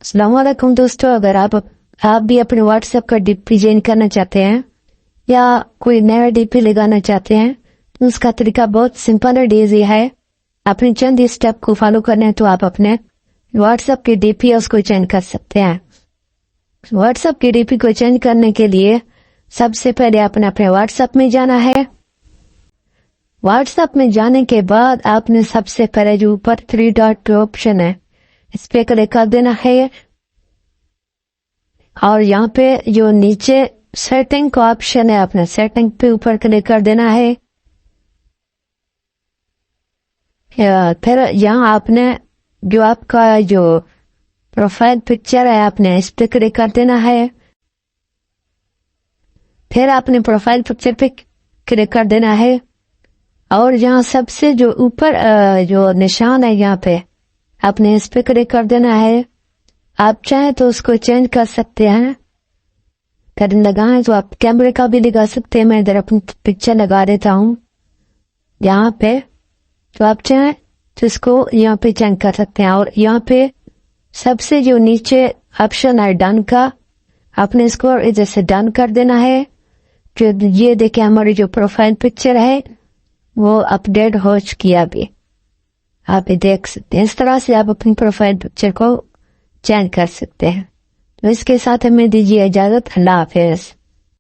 अस्सलाम वालेकुम दोस्तों, अगर आप भी अपने व्हाट्सएप का डीपी चेंज करना चाहते हैं या कोई नया डीपी लगाना चाहते हैं तो उसका तरीका बहुत सिंपल और ईजी है। अपने चंद स्टेप को फॉलो करना है तो आप अपने व्हाट्सएप के डीपी उसको चेंज कर सकते हैं। व्हाट्सएप के डीपी को चेंज करने के लिए सबसे पहले आपने अपने व्हाट्सएप में जाना है। व्हाट्सएप में जाने के बाद आपने सबसे पहले जो ऊपर 3 डॉट ऑप्शन है इस पे क्लिक कर देना है और यहाँ पे जो नीचे सेटिंग का ऑप्शन है अपने सेटिंग पे ऊपर क्लिक कर देना है। फिर यहाँ आपने जो आपका जो प्रोफाइल पिक्चर है आपने इस पे क्लिक कर देना है। फिर आपने प्रोफाइल पिक्चर पे क्लिक कर देना है और यहाँ सबसे जो ऊपर जो निशान है यहाँ पे आपने इस पे क्लिक कर देना है। आप चाहें तो उसको चेंज कर सकते हैं। कटिंग लगाएं तो आप कैमरे का भी लगा सकते हैं। मैं इधर अपनी पिक्चर लगा देता हूँ यहाँ पे, तो आप चाहें तो इसको यहाँ पे चेंज कर सकते हैं। और यहाँ पे सबसे जो नीचे ऑप्शन है डन का, आपने इसको इधर से डन कर देना है। जो ये देखिए हमारी जो प्रोफाइल पिक्चर है वो अपडेट हो चुकी है अभी, आप ये देख सकते हैं। इस तरह से आप अपनी प्रोफाइल पिक्चर को चेंज कर सकते हैं। तो इसके साथ हमें दीजिए इजाजत। अल्लाह हाफिज।